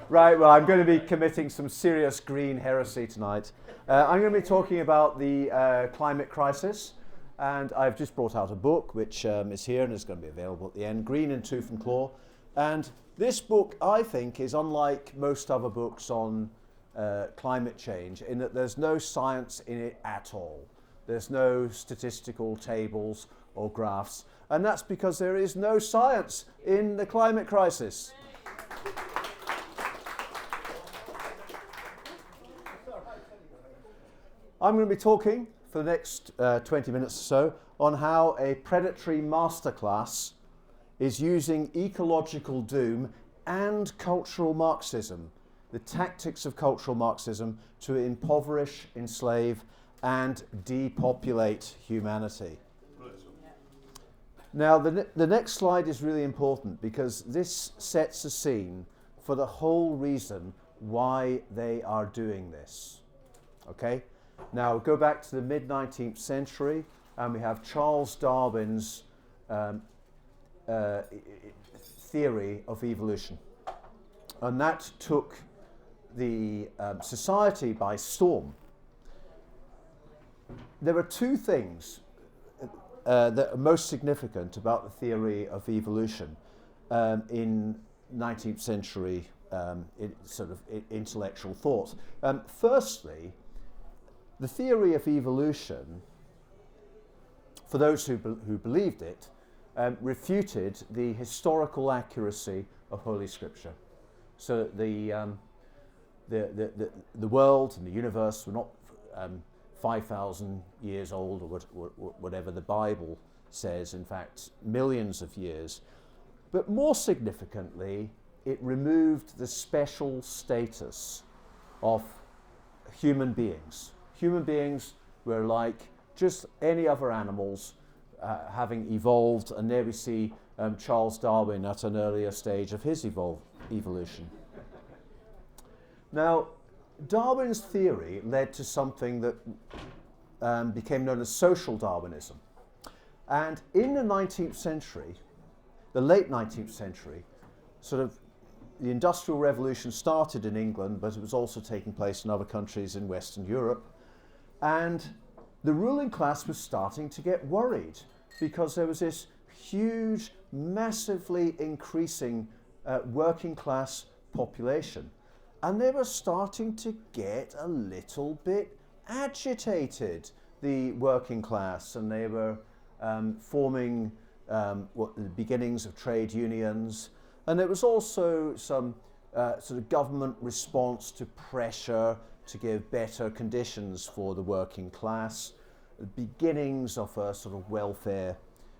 Right, well, I'm going to be committing some serious green heresy tonight. I'm going to be talking about the climate crisis, and I've just brought out a book which is here and is going to be available at the end, Green in Tooth and Claw. And this book, I think, is unlike most other books on climate change in that there's no science in it at all. There's no statistical tables or graphs, and that's because there is no science in the climate crisis. I'm going to be talking for the next 20 minutes or so on how a predatory masterclass is using ecological doom and cultural Marxism, the tactics of cultural Marxism, to impoverish, enslave, and depopulate humanity. Now, the next slide is really important because this sets a scene for the whole reason why they are doing this. Okay? Now, go back to the mid-19th century, and we have Charles Darwin's theory of evolution. And that took the society by storm. There are two things that are most significant about the theory of evolution in 19th century intellectual thought. Firstly, the theory of evolution, for those who believed it, refuted the historical accuracy of Holy Scripture. So the world and the universe were not 5,000 years old or whatever the Bible says, in fact, millions of years. But more significantly, it removed the special status of human beings. Human beings were like just any other animals having evolved, and there we see Charles Darwin at an earlier stage of his evolution. Now, Darwin's theory led to something that became known as social Darwinism. And in the 19th century, the late 19th century, sort of the Industrial Revolution started in England, but it was also taking place in other countries in Western Europe. And the ruling class was starting to get worried because there was this huge, massively increasing working class population. And they were starting to get a little bit agitated, the working class, and they were forming the beginnings of trade unions. And there was also some sort of government response to pressure to give better conditions for the working class, the beginnings of a sort of welfare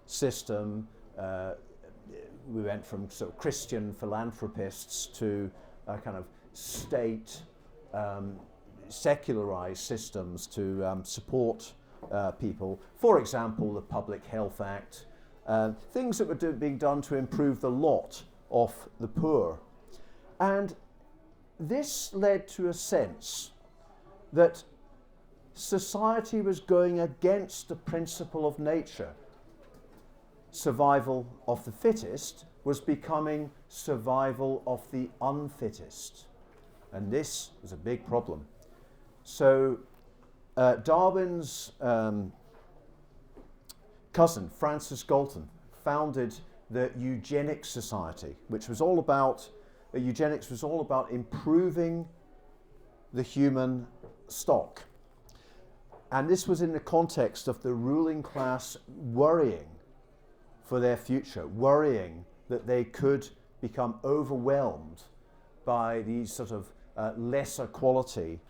system. We went from sort of Christian philanthropists to kind of state secularized systems to support people. For example, the Public Health Act, things that were being done to improve the lot of the poor. And this led to a sense that society was going against the principle of nature. Survival of the fittest was becoming survival of the unfittest. And this was a big problem. So Darwin's cousin, Francis Galton, founded the Eugenics Society, which was all about, eugenics was all about improving the human stock. And this was in the context of the ruling class worrying for their future, worrying that they could become overwhelmed by these sort of lesser quality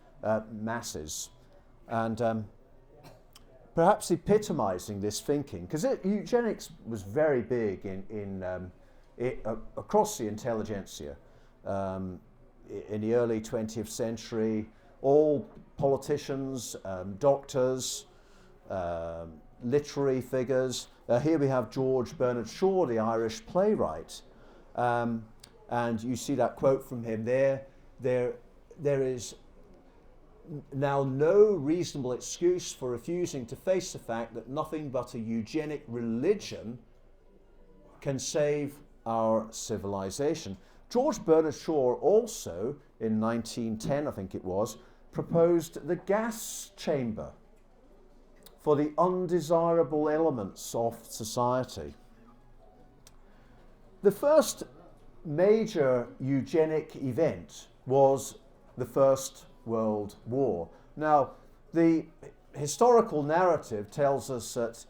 masses. And perhaps epitomizing this thinking, because eugenics was very big across the intelligentsia. In the early 20th century, all politicians, doctors, literary figures. Here we have George Bernard Shaw, the Irish playwright. And you see that quote from him there. There is now no reasonable excuse for refusing to face the fact that nothing but a eugenic religion can save our civilization. George Bernard Shaw also, in 1910, I think it was, proposed the gas chamber for the undesirable elements of society. The first major eugenic event was the First World War. Now, the historical narrative tells us that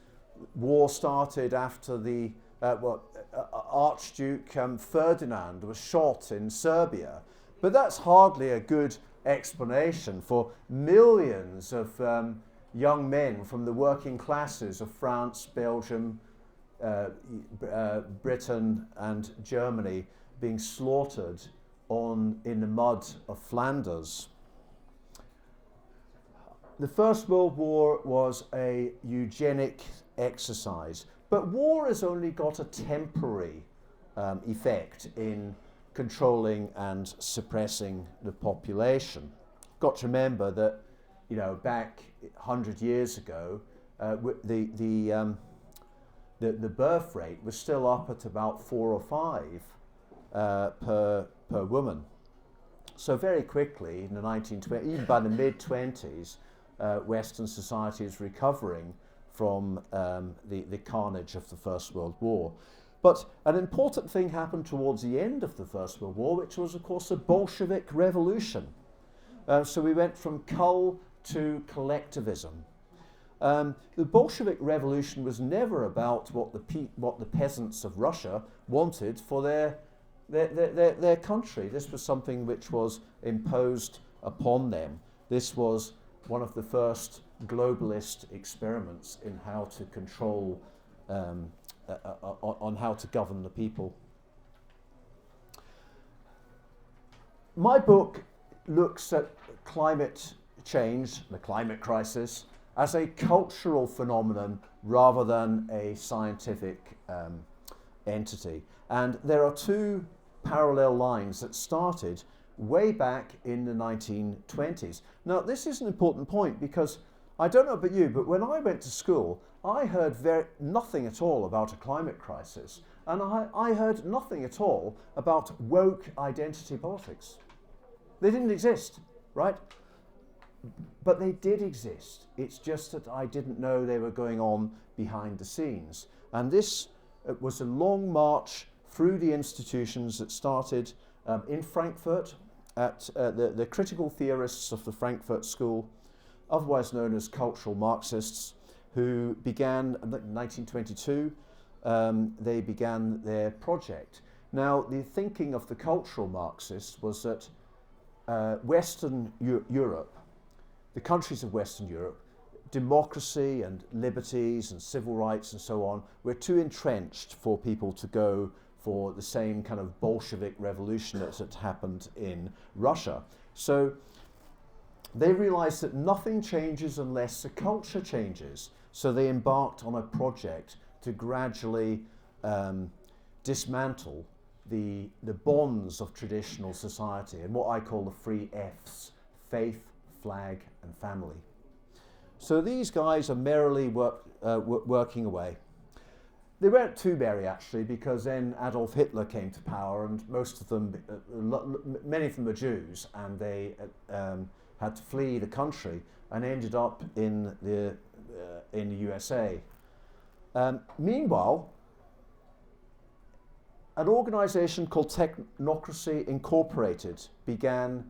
war started after the Archduke Ferdinand was shot in Serbia, but that's hardly a good explanation for millions of young men from the working classes of France, Belgium, Britain and Germany being slaughtered in the mud of Flanders. The First World War was a eugenic exercise, but war has only got a temporary effect in controlling and suppressing the population. Got to remember that, you know, back 100 years ago, the birth rate was still up at about 4 or 5 per woman. So very quickly, in the 1920s, even by the mid-20s, Western society is recovering from the carnage of the First World War. But an important thing happened towards the end of the First World War, which was, of course, the Bolshevik Revolution. So we went from cull to collectivism. The Bolshevik Revolution was never about what the peasants of Russia wanted for their country. This was something which was imposed upon them. This was one of the first globalist experiments in how to control, on how to govern the people. My book looks at climate change, the climate crisis, as a cultural phenomenon rather than a scientific entity. And there are two parallel lines that started way back in the 1920s. Now, this is an important point because I don't know about you, but when I went to school, I heard nothing at all about a climate crisis, and I heard nothing at all about woke identity politics. They didn't exist, right? But they did exist. It's just that I didn't know they were going on behind the scenes. And this was a long march through the institutions that started in Frankfurt at the critical theorists of the Frankfurt School, otherwise known as cultural Marxists, who began in 1922, they began their project. Now, the thinking of the cultural Marxists was that Western Europe, the countries of Western Europe, democracy and liberties and civil rights and so on, were too entrenched for people to go for the same kind of Bolshevik revolution that had happened in Russia. So they realized that nothing changes unless the culture changes. So they embarked on a project to gradually dismantle the bonds of traditional society and what I call the 3 F's: faith, flag, and family. So these guys are merrily working away. They weren't too merry, actually, because then Adolf Hitler came to power, and most of them, many of them were Jews, and they had to flee the country and ended up in the USA. Meanwhile, an organization called Technocracy Incorporated began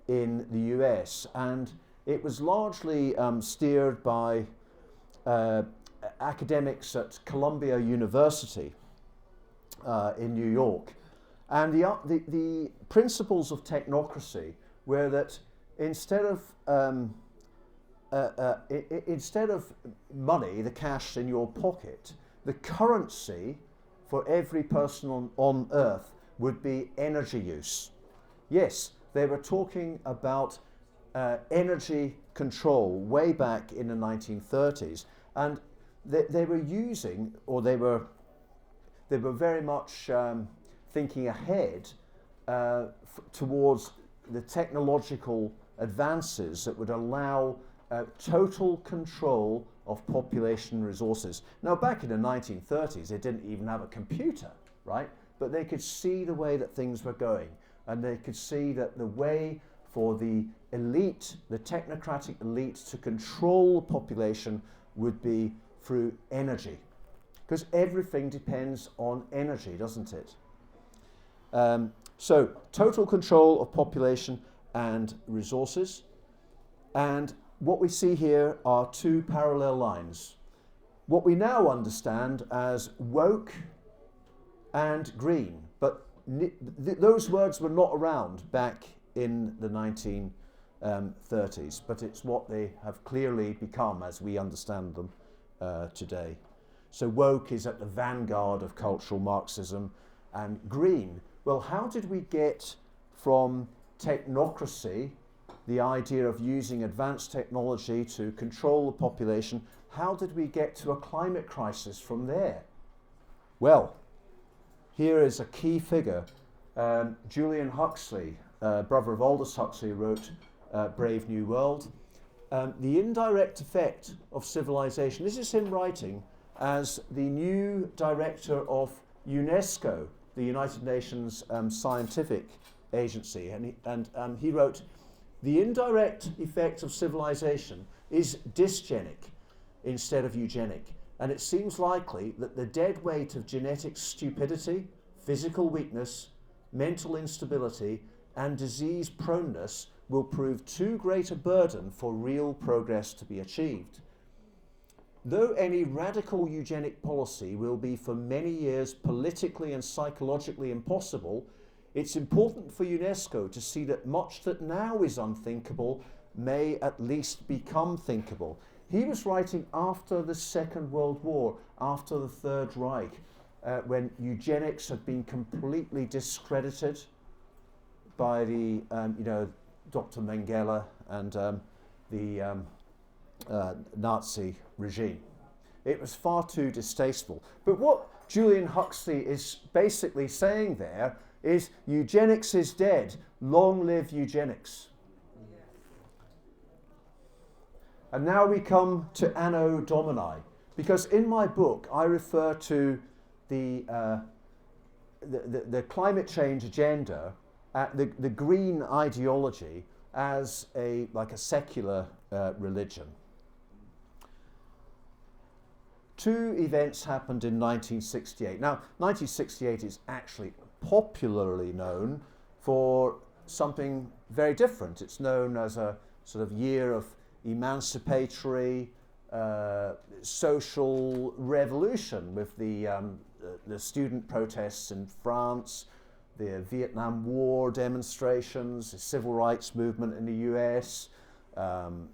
in the US, and it was largely steered by academics at Columbia University in New York. And the principles of technocracy were that instead of money, the cash in your pocket, the currency for every person on Earth would be energy use. Yes, they were talking about energy control way back in the 1930s, and they were using, or they were very much thinking ahead towards the technological advances that would allow total control of population resources. Now, back in the 1930s, they didn't even have a computer, right? but they could see the way that things were going, and they could see that the way for the elite, the technocratic elite, to control the population would be through energy. Because everything depends on energy, doesn't it? So, total control of population and resources. And what we see here are two parallel lines. What we now understand as woke and green. But those words were not around back in the 1930s, but it's what they have clearly become as we understand them today. So woke is at the vanguard of cultural Marxism, and green, well, how did we get from technocracy, the idea of using advanced technology to control the population, how did we get to a climate crisis from there? Well, here is a key figure. Julian Huxley, brother of Aldous Huxley, wrote Brave New World. The indirect effect of civilization. This is him writing as the new director of UNESCO, the United Nations scientific agency. And he wrote, the indirect effect of civilization is dysgenic instead of eugenic. And it seems likely that the dead weight of genetic stupidity, physical weakness, mental instability, and disease proneness will prove too great a burden for real progress to be achieved. Though any radical eugenic policy will be for many years politically and psychologically impossible, it's important for UNESCO to see that much that now is unthinkable may at least become thinkable. He was writing after the Second World War, after the Third Reich, when eugenics had been completely discredited by the, Dr. Mengele and the Nazi regime. It was far too distasteful. But what Julian Huxley is basically saying there is eugenics is dead. Long live eugenics. Yeah. And now we come to Anno Domini, because in my book I refer to the climate change agenda, the green ideology, as a secular religion. Two events happened in 1968. Now, 1968 is actually popularly known for something very different. It's known as a sort of year of emancipatory social revolution, with the student protests in France, the Vietnam War demonstrations, the civil rights movement in the US, the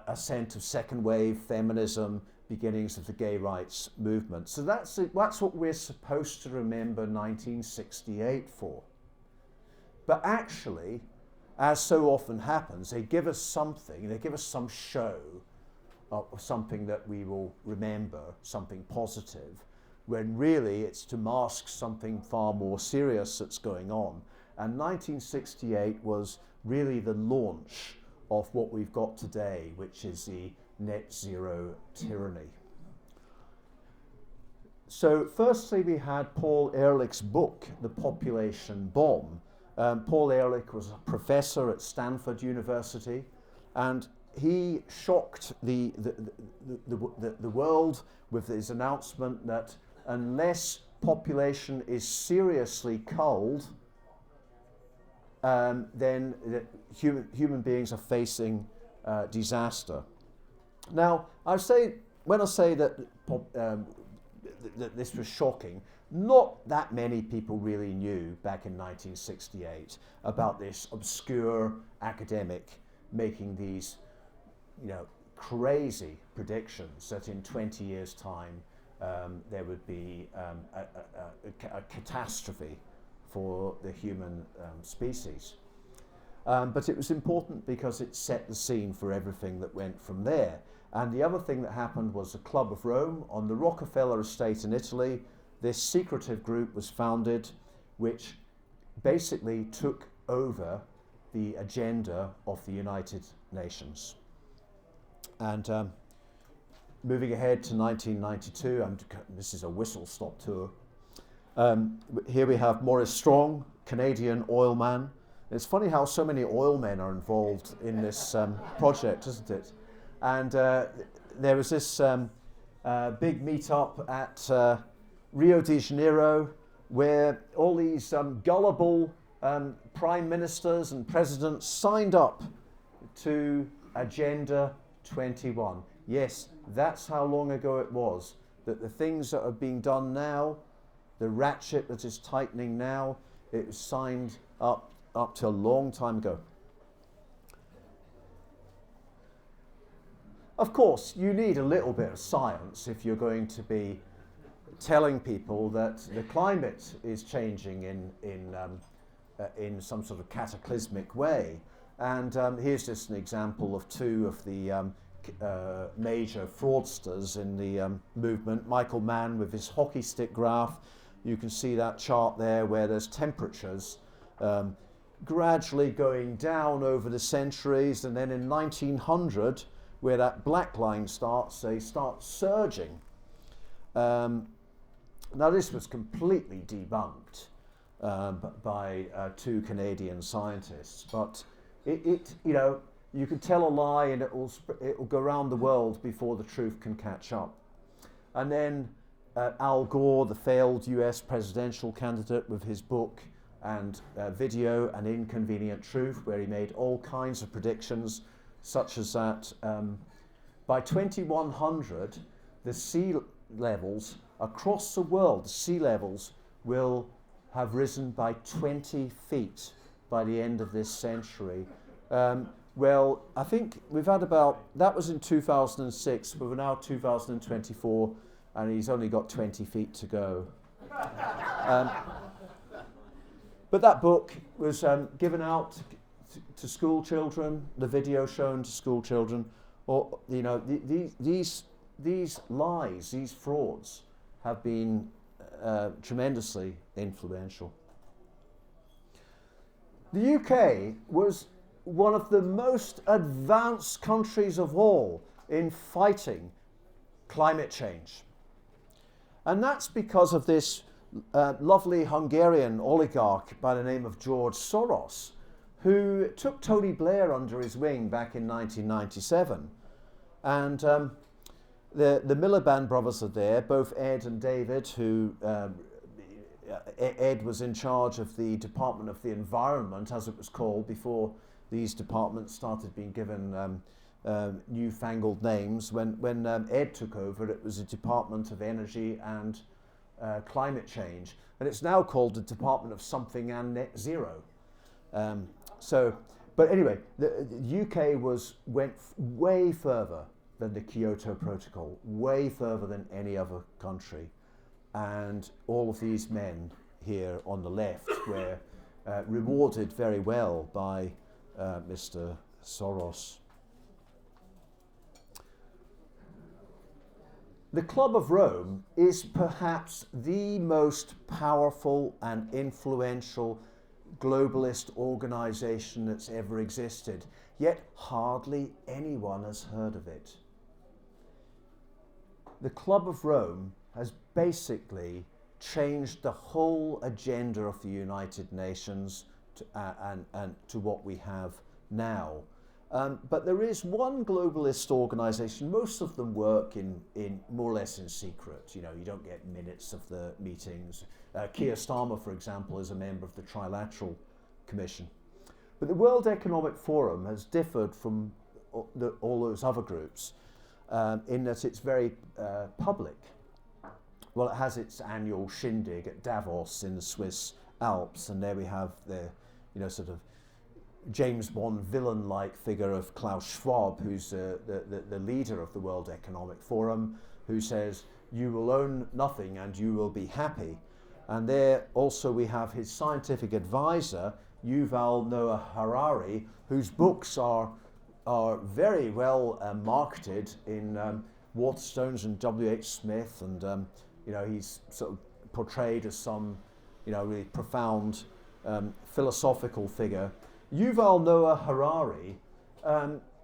ascent of second wave feminism, beginnings of the gay rights movement. So that's what we're supposed to remember 1968 for. But actually, as so often happens, they give us something, they give us some show of something that we will remember, something positive, when really it's to mask something far more serious that's going on. And 1968 was really the launch of what we've got today, which is the net zero tyranny. So firstly, we had Paul Ehrlich's book, The Population Bomb. Paul Ehrlich was a professor at Stanford University, and he shocked the world with his announcement that unless population is seriously culled, then human beings are facing disaster. Now, when I say that this was shocking, not that many people really knew back in 1968 about this obscure academic making these, crazy predictions that in 20 years' time there would be a catastrophe for the human species. But it was important because it set the scene for everything that went from there. And the other thing that happened was the Club of Rome on the Rockefeller estate in Italy. This secretive group was founded, which basically took over the agenda of the United Nations. And moving ahead to 1992, and this is a whistle-stop tour. Here we have Maurice Strong, Canadian oil man. It's funny how so many oil men are involved in this project, isn't it? And there was this big meet-up at Rio de Janeiro, where all these gullible prime ministers and presidents signed up to Agenda 21. Yes, that's how long ago it was, that the things that are being done now, the ratchet that is tightening now, it was signed up to a long time ago. Of course, you need a little bit of science if you're going to be telling people that the climate is changing in some sort of cataclysmic way. And here's just an example of two of the major fraudsters in the movement. Michael Mann with his hockey stick graph. You can see that chart there where there's temperatures gradually going down over the centuries, and then in 1900, where that black line starts, they start surging. Now this was completely debunked by two Canadian scientists, but it you know, you can tell a lie and it will go around the world before the truth can catch up. And then Al Gore, the failed US presidential candidate, with his book and video, An Inconvenient Truth, where he made all kinds of predictions, such as that by 2100, the sea levels across the world, the sea levels will have risen by 20 feet by the end of this century. Well, I think we've had about, that was in 2006, but we're now 2024, and he's only got 20 feet to go. But that book was given out to school children, the video shown to school children, or, you know, these lies, these frauds have been tremendously influential. The UK was one of the most advanced countries of all in fighting climate change. And that's because of this lovely Hungarian oligarch by the name of George Soros, who took Tony Blair under his wing back in 1997. And the Miliband brothers are there, both Ed and David, who Ed was in charge of the Department of the Environment, as it was called, before these departments started being given newfangled names. When Ed took over, it was the Department of Energy and Climate Change, and it's now called the Department of Something and Net Zero. But anyway, the UK went way further than the Kyoto Protocol, way further than any other country, and all of these men here on the left were rewarded very well by Mr. Soros. The Club of Rome is perhaps the most powerful and influential globalist organization that's ever existed, yet hardly anyone has heard of it. The Club of Rome has basically changed the whole agenda of the United Nations to what we have now. But there is one globalist organization. Most of them work in more or less in secret. You know, you don't get minutes of the meetings. Keir Starmer, for example, is a member of the Trilateral Commission. But the World Economic Forum has differed from all those other groups in that it's very public. Well, it has its annual shindig at Davos in the Swiss Alps, and there we have the, you know, sort of James Bond villain-like figure of Klaus Schwab, who's the leader of the World Economic Forum, who says, "You will own nothing and you will be happy." And there also we have his scientific advisor, Yuval Noah Harari, whose books are very well marketed in Waterstones and W.H. Smith, and you know, he's sort of portrayed as some, you know, really profound philosophical figure. Yuval Noah Harari,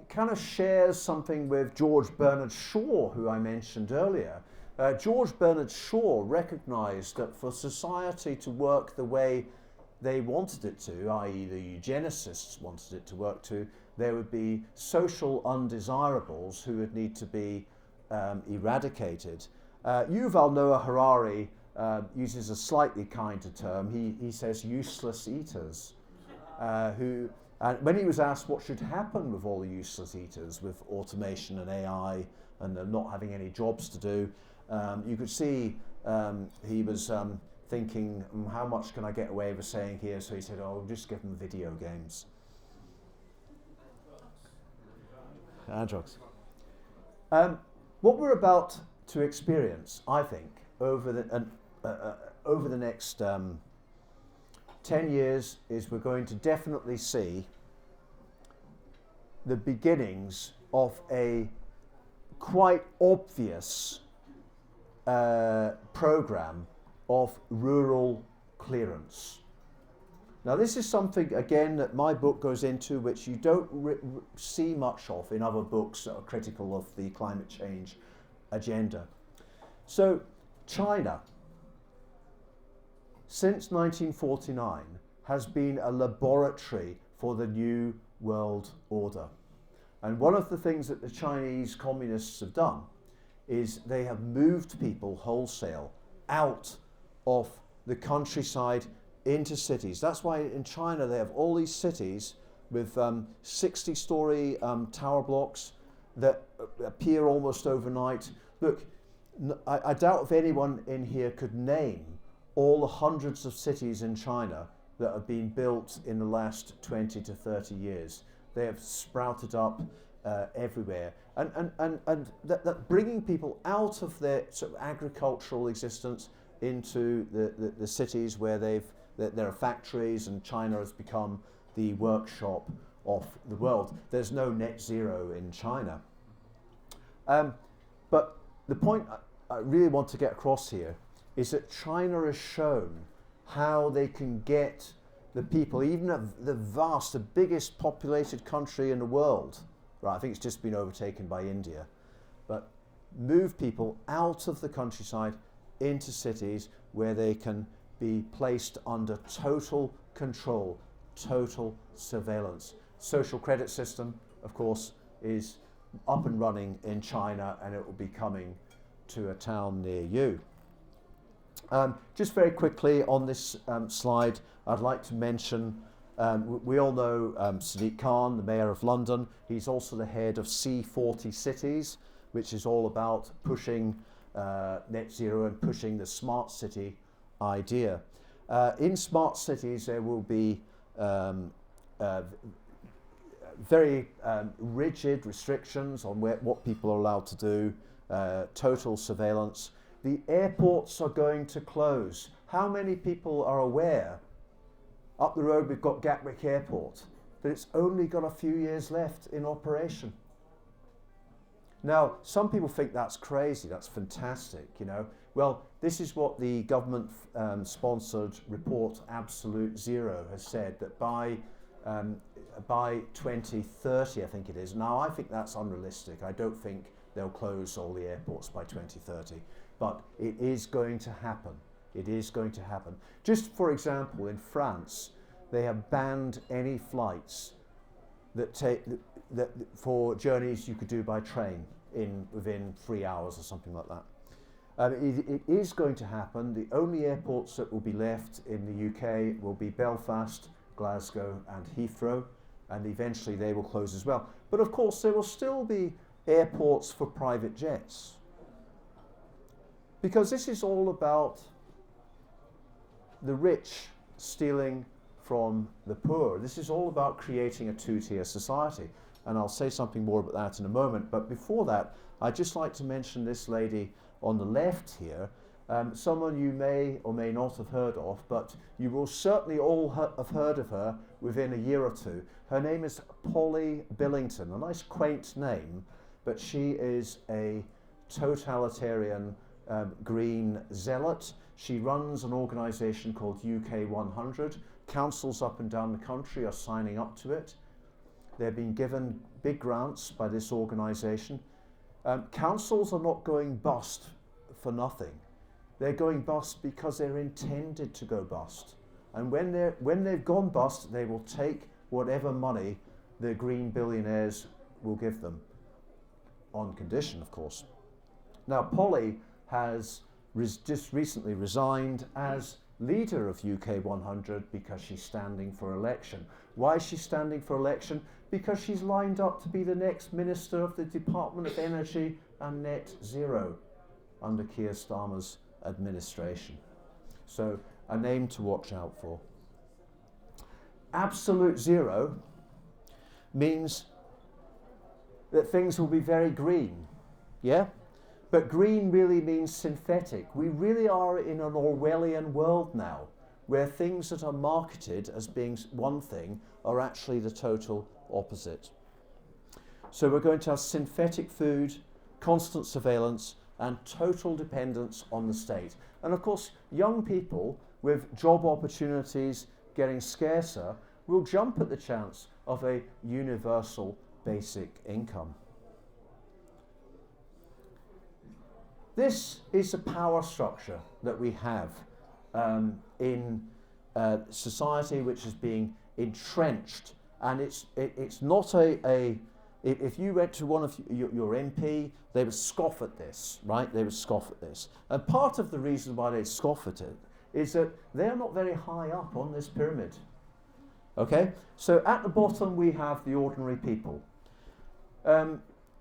kind of shares something with George Bernard Shaw, who I mentioned earlier. George Bernard Shaw recognized that for society to work the way they wanted it to, i.e. the eugenicists wanted it to work to, there would be social undesirables who would need to be eradicated. Yuval Noah Harari uses a slightly kinder term. He says useless eaters, and when he was asked what should happen with all the useless eaters, with automation and AI and not having any jobs to do, you could see he was thinking, how much can I get away with saying here? So he said, oh, just give them video games. And drugs. What we're about to experience, I think, over the next 10 years is we're going to definitely see the beginnings of a quite obvious program of rural clearance. Now this is something, again, that my book goes into, which you don't see much of in other books that are critical of the climate change agenda. So China, since 1949, has been a laboratory for the New World Order. And one of the things that the Chinese communists have done is they have moved people wholesale out of the countryside into cities. That's why in China they have all these cities with 60-story tower blocks that appear almost overnight. Look, I doubt if anyone in here could name all the hundreds of cities in China that have been built in the last 20 to 30 years. They have sprouted up everywhere. And that bringing people out of their sort of agricultural existence into the cities where there are factories, and China has become the workshop of the world. There's no net zero in China. But the point I really want to get across here is that China has shown how they can get the people, even the biggest populated country in the world, right, I think it's just been overtaken by India, but move people out of the countryside into cities where they can be placed under total control, total surveillance. Social credit system, of course, is up and running in China, and it will be coming to a town near you. Just very quickly on this slide, I'd like to mention, we all know Sadi Khan, the Mayor of London. He's also the head of C40 Cities, which is all about pushing net zero and pushing the smart city idea. In smart cities, there will be very rigid restrictions on what people are allowed to do, total surveillance. The airports are going to close. How many people are aware? Up the road we've got Gatwick Airport, that it's only got a few years left in operation. Now, some people think that's crazy, that's fantastic, you know. Well, this is what the government sponsored report Absolute Zero has said, that by 2030, I think it is. Now, I think that's unrealistic. I don't think they'll close all the airports by 2030, but it is going to happen. It is going to happen. Just for example, in France, they have banned any flights that for journeys you could do by train within 3 hours or something like that. It is going to happen. The only airports that will be left in the UK will be Belfast, Glasgow and Heathrow, and eventually they will close as well. But of course there will still be airports for private jets, because this is all about the rich stealing from the poor. This is all about creating a two-tier society, and I'll say something more about that in a moment. But before that, I'd just like to mention this lady on the left here, someone you may or may not have heard of, but you will certainly all have heard of her within a year or two. Her name is Polly Billington, a nice quaint name, but she is a totalitarian green zealot. She runs an organisation called UK 100. Councils up and down the country are signing up to it. They're being given big grants by this organisation. Councils are not going bust for nothing. They're going bust because they're intended to go bust. And when they've gone bust, they will take whatever money the green billionaires will give them, on condition, of course. Now, Polly has just recently resigned as leader of UK 100 because she's standing for election. Why is she standing for election? Because she's lined up to be the next Minister of the Department of Energy and Net Zero under Keir Starmer's administration. So, a name to watch out for. Absolute zero means that things will be very green, yeah? But green really means synthetic. We really are in an Orwellian world now, where things that are marketed as being one thing are actually the total opposite. So we're going to have synthetic food, constant surveillance, and total dependence on the state. And of course, young people with job opportunities getting scarcer will jump at the chance of a universal basic income. This is the power structure that we have in society, which is being entrenched, and it's not if you went to one of your MP, they would scoff at this, right? They would scoff at this. And part of the reason why they scoff at it is that they're not very high up on this pyramid. Okay? So at the bottom we have the ordinary people.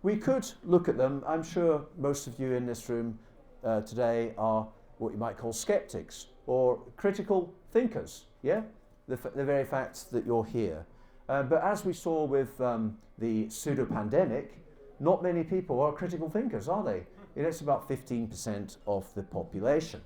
We could look at them. I'm sure most of you in this room today are what you might call skeptics or critical thinkers, yeah? The very fact that you're here. But as we saw with the pseudo-pandemic, not many people are critical thinkers, are they? It's about 15% of the population.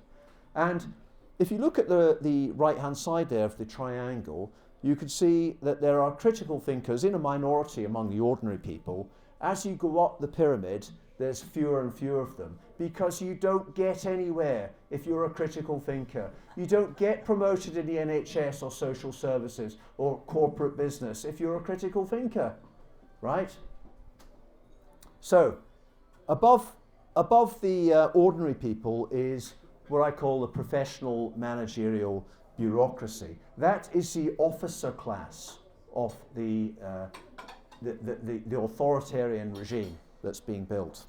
And if you look at the right-hand side there of the triangle, you can see that there are critical thinkers in a minority among the ordinary people. As you go up the pyramid, there's fewer and fewer of them, because you don't get anywhere if you're a critical thinker. You don't get promoted in the NHS or social services or corporate business if you're a critical thinker, right? So, above the ordinary people is what I call the professional managerial bureaucracy. That is the officer class of the authoritarian regime that's being built.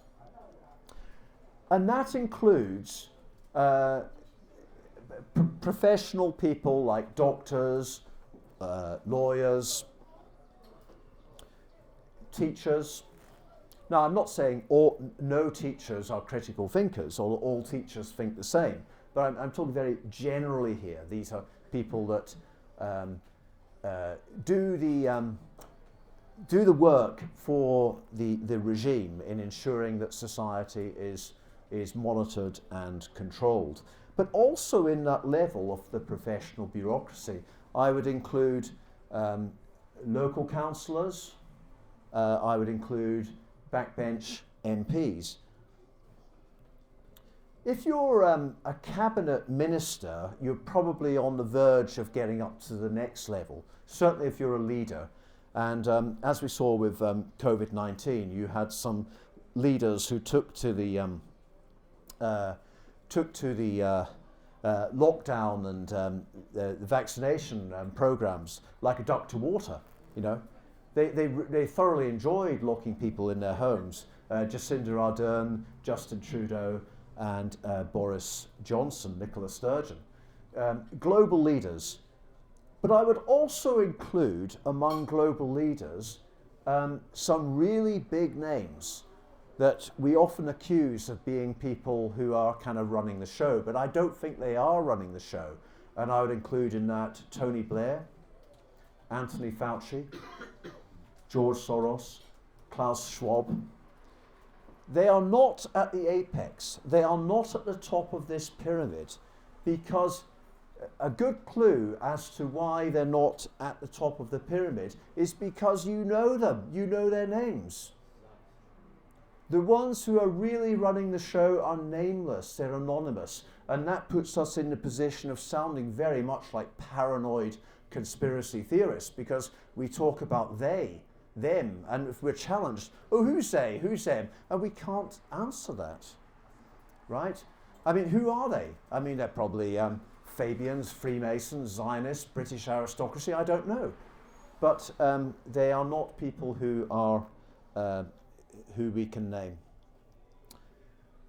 And that includes professional people like doctors, lawyers, teachers. Now, I'm not saying no teachers are critical thinkers or all teachers think the same, but I'm talking very generally here. These are people that do the work for the regime in ensuring that society is monitored and controlled. But also in that level of the professional bureaucracy, I would include local councillors, I would include backbench MPs. If you're a cabinet minister, you're probably on the verge of getting up to the next level, certainly if you're a leader. And as we saw with COVID-19, you had some leaders who took to the lockdown and the vaccination programs like a duck to water. You know, they thoroughly enjoyed locking people in their homes. Jacinda Ardern, Justin Trudeau, and Boris Johnson, Nicola Sturgeon, global leaders. But I would also include among global leaders some really big names that we often accuse of being people who are kind of running the show, but I don't think they are running the show. And I would include in that Tony Blair, Anthony Fauci, George Soros, Klaus Schwab. They are not at the apex. They are not at the top of this pyramid, because a good clue as to why they're not at the top of the pyramid is because you know them, you know their names. The ones who are really running the show are nameless, they're anonymous, and that puts us in the position of sounding very much like paranoid conspiracy theorists, because we talk about they. them, and if we're challenged, oh, who's they, who's them? And we can't answer that, right? I mean, who are they? I mean, they're probably Fabians, Freemasons, Zionists, British aristocracy, I don't know. But they are not people who are who we can name.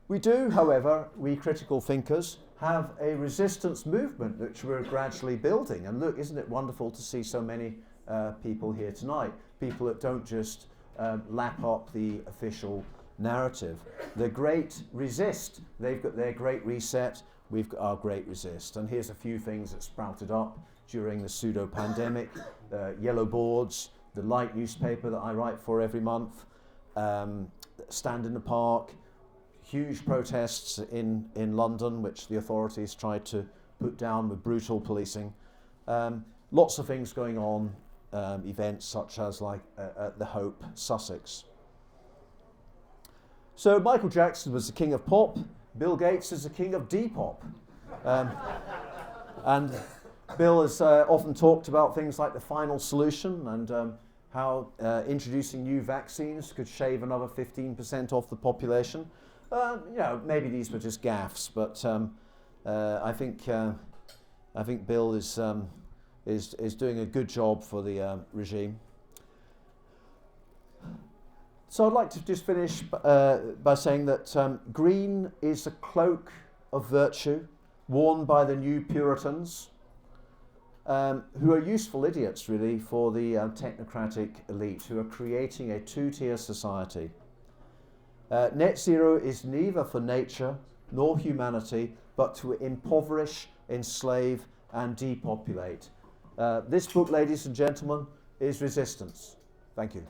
We do, however, we critical thinkers, have a resistance movement which we're gradually building. And look, isn't it wonderful to see so many people here tonight, people that don't just lap up the official narrative. The Great Resist, they've got their Great Reset, we've got our Great Resist. And here's a few things that sprouted up during the pseudo-pandemic, yellow boards, the Light newspaper that I write for every month, Stand in the Park, huge protests in London, which the authorities tried to put down with brutal policing. Lots of things going on, events such as like at the Hope, Sussex. So Michael Jackson was the king of pop, Bill Gates is the king of Depop. And Bill has often talked about things like the final solution and how introducing new vaccines could shave another 15% off the population. You know, maybe these were just gaffes, but I think Bill is doing a good job for the regime. So I'd like to just finish by saying that green is a cloak of virtue worn by the new Puritans, who are useful idiots really for the technocratic elite who are creating a two-tier society. Net zero is neither for nature nor humanity, but to impoverish, enslave, and depopulate. This book, ladies and gentlemen, is Resistance. Thank you.